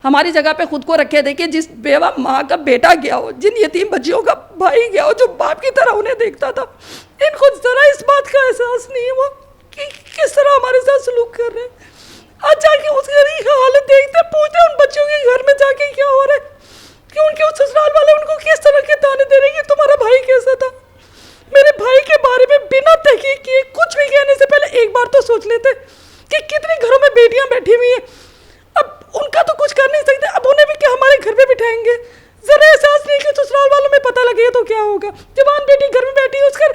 हमारी जगह पे खुद को रखे थे कि जिस बेवा माँ का बेटा गया हो, जिन यतीम बच्चियों का भाई गया हो जो बाप की तरह उन्हें देखता था, इनको जरा इस बात का एहसास नहीं है वो कि किस तरह हमारे साथ सलूक कर रहे हैं। आज जाके उस घर की हालत देखते पूछते उन बच्चों के घर में जाके क्या हो रहा है कि उनके उस ससुराल वाले उनको किस तरह के ताने दे रहे हैं कि तुम्हारा भाई कैसा था। मेरे भाई के बारे में बिना तहकीक किए कुछ भी कहने से पहले एक बार तो सोच लेते कि कितने घरों में बेटियां बैठी हुई हैं, अब उनका तो कुछ कर नहीं सकते, अब उन्हें भी क्या हमारे घर पे बिठाएंगे। जरा एहसास नहीं कि ससुराल वालों में पता लगे तो क्या होगा। जवान बेटी घर में बैठी है, उसका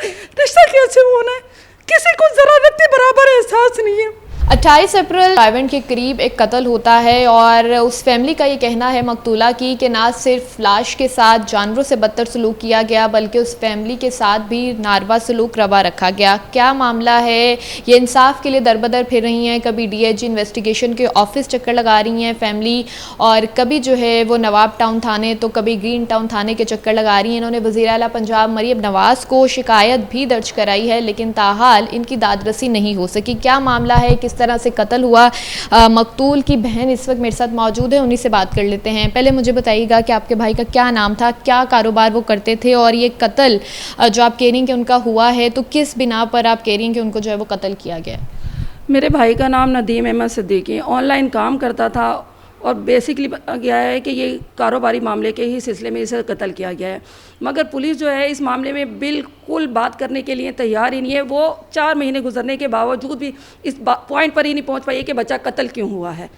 रिश्ता कैसे होना है, किसी को जरा रत्ती बराबर एहसास नहीं है। 28 अप्रैल रायवन के करीब एक कत्ल होता है और उस फैमिली का ये कहना है मकतूला की कि ना सिर्फ लाश के साथ जानवरों से बदतर सलूक किया गया बल्कि उस फैमिली के साथ भी नारवा सलूक रवा रखा गया। क्या मामला है, ये इंसाफ के लिए दरबदर फिर रही हैं। कभी डीआईजी इन्वेस्टिगेशन के ऑफिस चक्कर लगा रही हैं फैमिली, और कभी जो है वो नवाब टाउन थाने तो कभी ग्रीन टाउन थाने के चक्कर लगा रही हैं। इन्होंने वज़ीर आला पंजाब मरीम नवाज़ को शिकायत भी दर्ज कराई है, लेकिन ताहाल इनकी दादरसी नहीं हो सकी। क्या मामला है, किस तरह से कत्ल हुआ, मकतूल की बहन इस वक्त मेरे साथ मौजूद है, उन्हीं से बात कर लेते हैं। पहले मुझे बताइएगा कि आपके भाई का क्या नाम था, क्या कारोबार वो करते थे, और ये कत्ल जो आप कह रही हैं कि उनका हुआ है तो किस बिना पर आप कह रही हैं कि उनको जो है वो कत्ल किया गया। मेरे भाई का नाम नदीम अहमद सिद्दीकी, ऑनलाइन काम करता था और बेसिकली गया है कि ये कारोबारी मामले के ही सिलसिले में इसे कत्ल किया गया है। मगर पुलिस जो है इस मामले में बिल्कुल बात करने के लिए तैयार ही नहीं है। वो 4 महीने गुजरने के बावजूद भी इस पॉइंट पर ही नहीं पहुंच पाई कि बच्चा कत्ल क्यों हुआ है।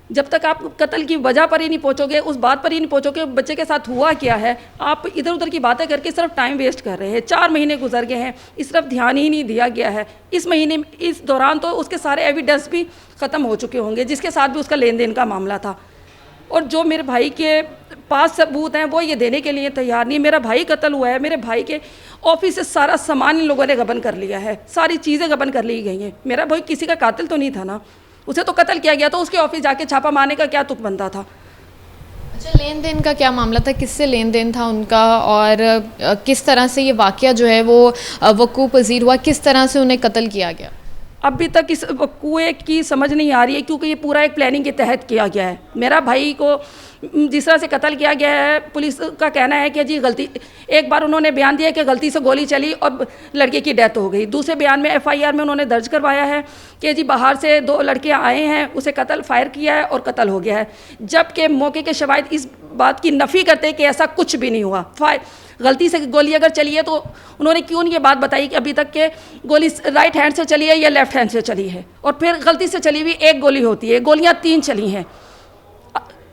जब तक आप कत्ल की वजह पर ही नहीं पहुंचोगे, उस बात पर ही नहीं पहुंचोगे बच्चे के साथ हुआ क्या है, आप इधर उधर की बातें करके सिर्फ टाइम वेस्ट कर रहे हैं। 4 महीने गुजर गए हैं, इस तरफ ध्यान ही नहीं दिया गया है। इस दौरान तो उसके सारे एविडेंस भी ख़त्म हो चुके होंगे जिसके साथ भी उसका लेन देन का मामला था, और जो मेरे भाई के पास सबूत हैं वो ये देने के लिए तैयार नहीं। मेरा भाई कत्ल हुआ है, मेरे भाई के ऑफिस से सारा सामान इन लोगों ने गबन कर लिया है, सारी चीज़ें गबन कर ली गई हैं। मेरा भाई किसी का कातिल तो नहीं था ना, उसे तो कत्ल किया गया, तो उसके ऑफिस जाके छापा मारने का क्या तुक बनता था। अच्छा, लेन देन का क्या मामला था, किससे लेन देन था उनका, और किस तरह से ये वाक़या जो है वो वक़ूफ़ पज़ीर हुआ, किस तरह से उन्हें कत्ल किया गया। अभी तक इस कुएं की समझ नहीं आ रही है क्योंकि ये पूरा एक प्लानिंग के तहत किया गया है। मेरा भाई को जिस तरह से कत्ल किया गया है, पुलिस का कहना है कि जी गलती, एक बार उन्होंने बयान दिया कि गलती से गोली चली और लड़के की डेथ हो गई। दूसरे बयान में एफआईआर में उन्होंने दर्ज करवाया है कि जी बाहर से 2 लड़के आए हैं, उसे कत्ल फायर किया है और कत्ल हो गया है, जबकि मौके के शवाहिद इस बात की नफ़ी करते हैं कि ऐसा कुछ भी नहीं हुआ। गलती से गोली अगर चली है तो उन्होंने क्यों नहीं ये बात बताई कि अभी तक के गोली राइट हैंड से चली है या लेफ्ट हैंड से चली है, और फिर गलती से चली हुई 1 गोली होती है, गोलियां 3 चली हैं।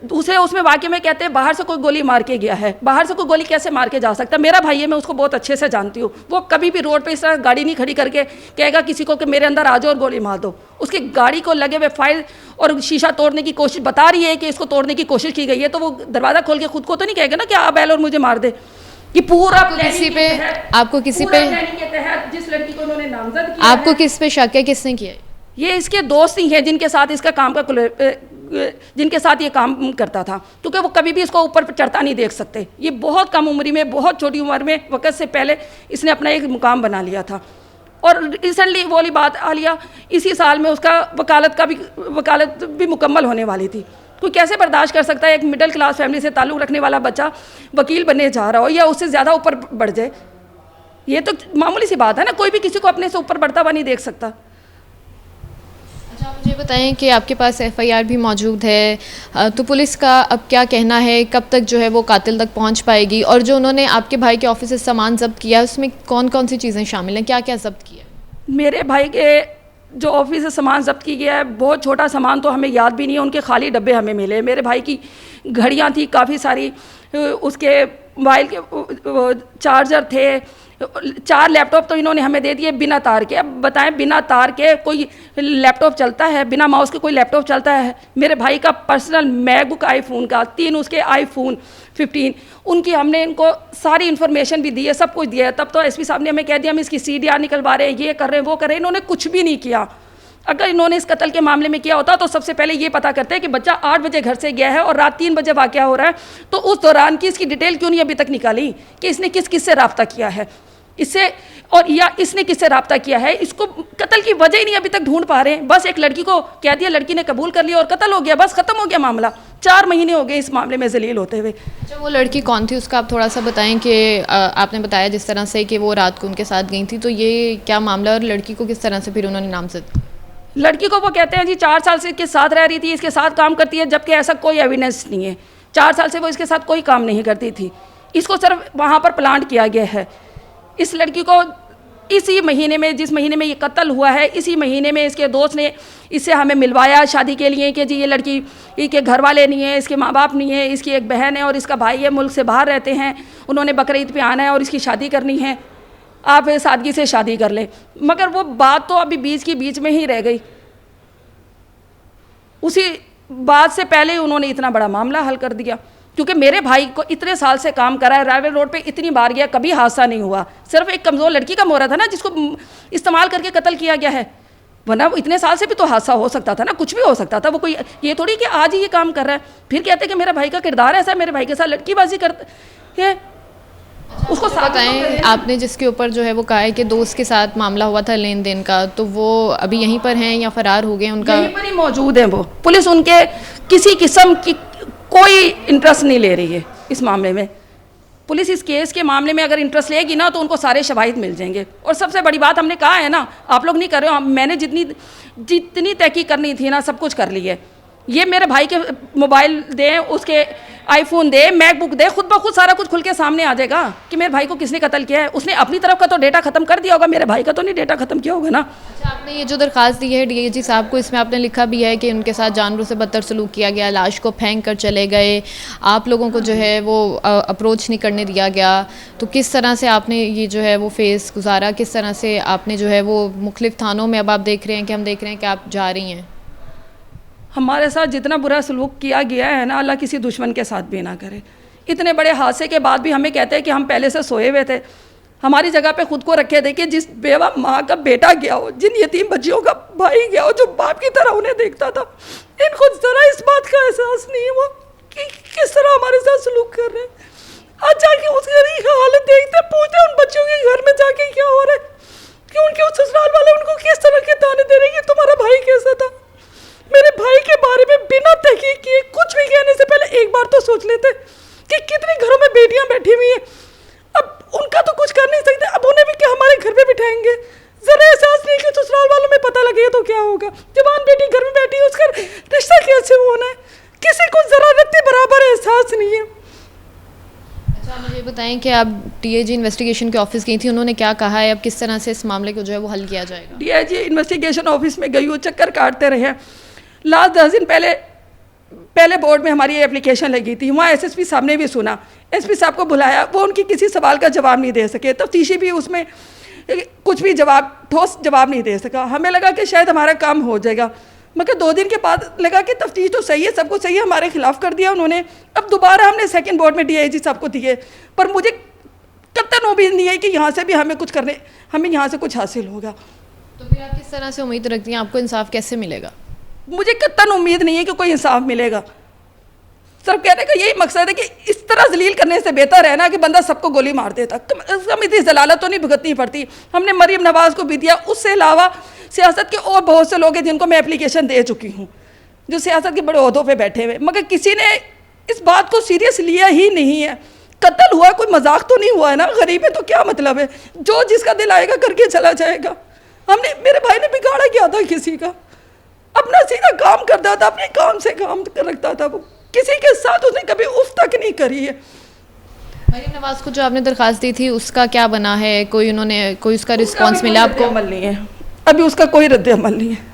दूसरे उसमें वाकई में कहते हैं बाहर से कोई गोली मार के गया है। बाहर से कोई गोली कैसे मार के जा सकता है। मेरा भाई है, मैं उसको बहुत अच्छे से जानती हूँ, वो कभी भी रोड पे इस तरह गाड़ी नहीं खड़ी करके कहेगा किसी को कि मेरे अंदर आ जाओ और गोली मार दो। उसकी गाड़ी को लगे हुए फायर और शीशा तोड़ने की कोशिश बता रही है कि इसको तोड़ने की कोशिश की गई है, तो वो दरवाज़ा खोल के खुद को तो नहीं कहेगा ना कि आप बैल और मुझे मार दे। कि पूरा आपको किस पे शक है, किसने किया? ये इसके दोस्त ही हैं जिनके साथ इसका काम का जिनके साथ ये काम करता था, क्योंकि वो कभी भी इसको ऊपर चढ़ता नहीं देख सकते। ये बहुत कम उम्र में, बहुत छोटी उम्र में, वक्त से पहले इसने अपना एक मुकाम बना लिया था। और रिसेंटली वो वाली बात आ लिया, इसी साल में उसका वकालत भी मुकम्मल होने वाली थी। कोई कैसे बर्दाश्त कर सकता है एक मिडिल क्लास फैमिली से ताल्लुक़ रखने वाला बच्चा वकील बनने जा रहा हो या उससे ज़्यादा ऊपर बढ़ जाए। ये तो मामूली सी बात है ना, कोई भी किसी को अपने से ऊपर बढ़ता हुआ नहीं देख सकता। अच्छा, आप मुझे बताएं कि आपके पास एफआईआर भी मौजूद है, तो पुलिस का अब क्या कहना है, कब तक जो है वो कातिल तक पहुंच पाएगी, और जो उन्होंने आपके भाई के ऑफिस से सामान जब्त किया उसमें कौन कौन सी चीज़ें शामिल हैं, क्या क्या जब्त किया? मेरे भाई के जो ऑफिस से सामान जब्त की गया है, बहुत छोटा सामान तो हमें याद भी नहीं है, उनके खाली डब्बे हमें मिले। मेरे भाई की घड़ियां थी काफ़ी सारी, उसके मोबाइल के चार्जर थे, 4 लैपटॉप तो इन्होंने हमें दे दिए बिना तार के। अब बताएं, बिना तार के कोई लैपटॉप चलता है, बिना माउस के कोई लैपटॉप चलता है? मेरे भाई का पर्सनल मैकबुक आईफोन का, 3 उसके आईफोन 15, उनकी हमने इनको सारी इन्फॉर्मेशन भी दी है, सब कुछ दिया है। तब तो एसपी साहब ने हमें कह दिया हम इसकी CDR निकलवा रहे हैं, ये कर रहे हैं, वो कर रहे हैं। इन्होंने कुछ भी नहीं किया। अगर इन्होंने इस कत्ल के मामले में किया होता तो सबसे पहले ये पता करते हैं कि बच्चा 8 बजे घर से गया है और रात 3 बजे वाक़या हो रहा है, तो उस दौरान की इसकी डिटेल क्यों नहीं अभी तक निकाली कि इसने किस किस से रब्ता किया है इससे, और या इसने किससे रब्ता किया है। इसको कत्ल की वजह ही नहीं अभी तक ढूंढ पा रहे हैं। बस एक लड़की को कह दिया, लड़की ने कबूल कर लिया और कत्ल हो गया, बस ख़त्म हो गया मामला। 4 महीने हो गए इस मामले में जलील होते हुए। अच्छा, वो लड़की कौन थी उसका आप थोड़ा सा बताएं कि आपने बताया जिस तरह से कि वो रात को उनके साथ गई थी, तो ये क्या मामला और लड़की को किस तरह से फिर उन्होंने नामजद? लड़की को वो कहते हैं जी 4 साल से इसके साथ रह रही थी, इसके साथ काम करती है, जबकि ऐसा कोई एविडेंस नहीं है। 4 साल से वो इसके साथ कोई काम नहीं करती थी, इसको सिर्फ वहाँ पर प्लांट किया गया है। इस लड़की को इसी महीने में, जिस महीने में ये कत्ल हुआ है, इसी महीने में इसके दोस्त ने इससे हमें मिलवाया शादी के लिए कि जी ये लड़की के घर वाले नहीं है, इसके माँ बाप नहीं है, इसकी एक बहन है और इसका भाई है, मुल्क से बाहर रहते हैं, उन्होंने बकरीद पे आना है और इसकी शादी करनी है, आप सादगी से शादी कर लें। मगर वो बात तो अभी बीच में ही रह गई। उसी बात से पहले ही उन्होंने इतना बड़ा मामला हल कर दिया, क्योंकि मेरे भाई को इतने साल से काम करा है, रायवेल रोड पे इतनी बार गया, कभी हादसा नहीं हुआ। सिर्फ एक कमज़ोर लड़की का मोहरा था ना जिसको इस्तेमाल करके कत्ल किया गया है, वरना वो इतने साल से भी तो हादसा हो सकता था ना, कुछ भी हो सकता था। वो कोई ये थोड़ी कि आज ही ये काम कर रहा है फिर कहते कि मेरे भाई का किरदार ऐसा है, मेरे भाई के साथ लड़कीबाजी करते हैं। उसको बताएं, आपने जिसके ऊपर जो है वो कहा है कि दोस्त के साथ मामला हुआ था लेन देन का, तो वो अभी यहीं पर हैं या फरार हो गए? उनका यहीं पर ही मौजूद है वो। पुलिस उनके किसी किस्म की कोई इंटरेस्ट नहीं ले रही है इस मामले में। पुलिस इस केस के मामले में अगर इंटरेस्ट लेगी ना तो उनको सारे शवाहिद मिल जाएंगे। और सबसे बड़ी बात हमने कहा है ना, आप लोग नहीं कर रहे हो, मैंने जितनी तहकीक करनी थी ना सब कुछ कर ली है। ये मेरे भाई के मोबाइल दें, उसके आईफोन दे, मैकबुक दे, खुद ब खुद सारा कुछ खुल के सामने आ जाएगा कि मेरे भाई को किसने कत्ल किया है। उसने अपनी तरफ का तो डेटा ख़त्म कर दिया होगा, मेरे भाई का तो नहीं डेटा ख़त्म किया होगा ना। अच्छा, आपने ये जो दरख्वास्त दी है डीआईजी साहब को, इसमें आपने लिखा भी है कि उनके साथ जानवरों से बदतर सलूक किया गया, लाश को फेंक कर चले गए, आप लोगों को जो है वो अप्रोच नहीं करने दिया गया। तो किस तरह से आपने ये जो है वो फेस गुजारा, किस तरह से आपने जो है वो मुख्तलिफ थानों में, अब आप देख रहे हैं कि हम देख रहे हैं कि आप जा रही हैं। हमारे साथ जितना बुरा सलूक किया गया है ना, अल्लाह किसी दुश्मन के साथ भी ना करे। इतने बड़े हादसे के बाद भी हमें कहते हैं कि हम पहले से सोए हुए थे। हमारी जगह पे खुद को रखे, देखिए जिस बेवा माँ का बेटा गया हो, जिन यतीम बच्चियों का भाई गया हो जो बाप की तरह उन्हें देखता था, इनको ज़रा इस बात का एहसास नहीं है वो कि किस तरह हमारे साथ सलूक कर रहे हैं। आज जाके उसकी हालत देखते, पूछते उन बच्चों के घर में जाके क्या हो रहा है कि उनके उस ससुराल वाले उनको किस तरह के ताने दे रहे हैं कि तुम्हारा भाई कैसा था। मेरे भाई के बारे में बिना तहकीक किए कुछ भी कहने से पहले एक बार तो सोच लेते कि कितने घरों में बेटियां बैठी हुई हैं। अब उनका तो कुछ कर नहीं सकते, अब उन्हें भी क्या हमारे घर पे बिठाएंगे। जरा एहसास नहीं कि ससुराल वालों में पता लगे तो क्या होगा। जवान बेटी घर में बैठी है, उसका रिश्ता कैसे होना है, किसी को जरा रत्ते बराबर एहसास नहीं है। अच्छा, मुझे बताएं कि आप डीआईजी इन्वेस्टिगेशन के ऑफिस गई थी, उन्होंने क्या कहा है, अब किस तरह से इस मामले को जो है वो हल किया जाएगा? डीआईजी इन्वेस्टिगेशन ऑफिस में गई हूँ, चक्कर काटते रहे। लास्ट 10 दिन पहले बोर्ड में हमारी एप्लीकेशन लगी थी, वहाँ एसएसपी साहब ने भी सुना, एसपी साहब को बुलाया, वो उनकी किसी सवाल का जवाब नहीं दे सके। तफ्तीशी भी उसमें कुछ भी ठोस जवाब नहीं दे सका। हमें लगा कि शायद हमारा काम हो जाएगा, मगर 2 दिन के बाद लगा कि तफ्तीश तो सही है, सब कुछ सही है, हमारे खिलाफ कर दिया उन्होंने। अब दोबारा हमने सेकंड बोर्ड में डीआईजी साहब को दिए, पर मुझे कतई उम्मीद नहीं है कि यहाँ से भी हमें यहाँ से कुछ हासिल होगा। तो फिर आप किस तरह से उम्मीद रखती हैं, आपको इंसाफ कैसे मिलेगा? मुझे कतई उम्मीद नहीं है कि कोई इंसाफ मिलेगा। सिर्फ कहने का यही मकसद है कि इस तरह जलील करने से बेहतर है ना कि बंदा सबको गोली मार देता। कम इतनी जलालत तो नहीं भुगतनी पड़ती। हमने मरीम नवाज़ को भी दिया, उससे अलावा सियासत के और बहुत से लोग हैं जिनको मैं एप्लीकेशन दे चुकी हूँ, जो सियासत के बड़े ओहदों पे बैठे हुए, मगर किसी ने इस बात को सीरियस लिया ही नहीं है। कत्ल हुआ, कोई मजाक तो नहीं हुआ है ना, गरीब है तो क्या मतलब है, जो जिसका दिल आएगा करके चला जाएगा। मेरे भाई ने बिगाड़ा क्या था किसी का, अपना सीधा काम करता था, अपने काम से काम रखता था, वो किसी के साथ उसने कभी उफ तक नहीं करी है। मरीम नवाज़ को जो आपने दरख्वास्त दी थी उसका क्या बना है, कोई उसका रिस्पांस मिला आपको? अमल नहीं है, अभी उसका कोई रद्द अमल नहीं है।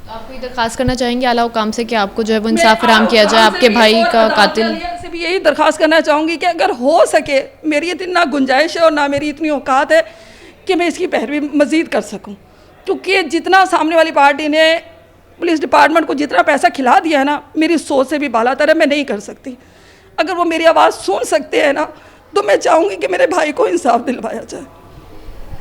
आप कोई दरख्वास्त करना चाहेंगे आला हुकाम से कि आपको जो है वो इंसाफ फराहम किया जाए, आपके भाई का कातिल से भी यही दरख्वास्त करना चाहूँगी कि अगर हो सके, मेरी इतनी ना गुंजाइश है और ना मेरी इतनी औकात है कि मैं इसकी पैरवी मज़ीद कर सकूँ, क्योंकि जितना सामने वाली पार्टी ने पुलिस डिपार्टमेंट को जितना पैसा खिला दिया है ना, मेरी सोच से भी बालातर है, मैं नहीं कर सकती। अगर वो मेरी आवाज़ सुन सकते हैं ना तो मैं चाहूँगी कि मेरे भाई को इंसाफ दिलवाया जाए।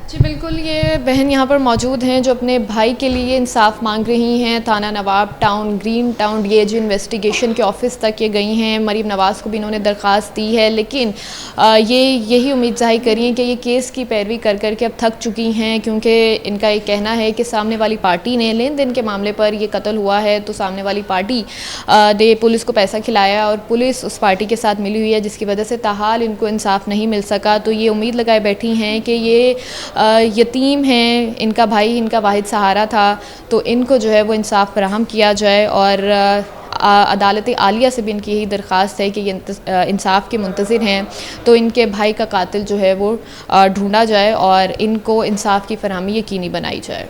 जी बिल्कुल, ये बहन यहाँ पर मौजूद हैं जो अपने भाई के लिए इंसाफ मांग रही हैं। थाना नवाब टाउन, ग्रीन टाउन, ये जो इन्वेस्टिगेशन के ऑफिस तक ये गई हैं। मरीम नवाज़ को भी इन्होंने दरख्वास्त दी है, लेकिन ये यही उम्मीद ज़ाहिर करी है कि ये केस की पैरवी कर कर के अब थक चुकी हैं, क्योंकि इनका ये कहना है कि सामने वाली पार्टी ने लेन देन के मामले पर ये कत्ल हुआ है, तो सामने वाली पार्टी ने पुलिस को पैसा खिलाया और पुलिस उस पार्टी के साथ मिली हुई है, जिसकी वजह से ताहाल इनको इंसाफ नहीं मिल सका। तो ये उम्मीद लगाए बैठी हैं कि ये यतीम हैं, इनका भाई इनका वाहिद सहारा था, तो इनको जो है वो इंसाफ फराहम किया जाए। और अदालत आलिया से भी इनकी यही दरख्वास्त है कि ये इंसाफ के मुंतज़िर हैं, तो इनके भाई का कातिल जो है वो ढूंढा जाए और इनको इंसाफ की फरहमी यकीनी बनाई जाए।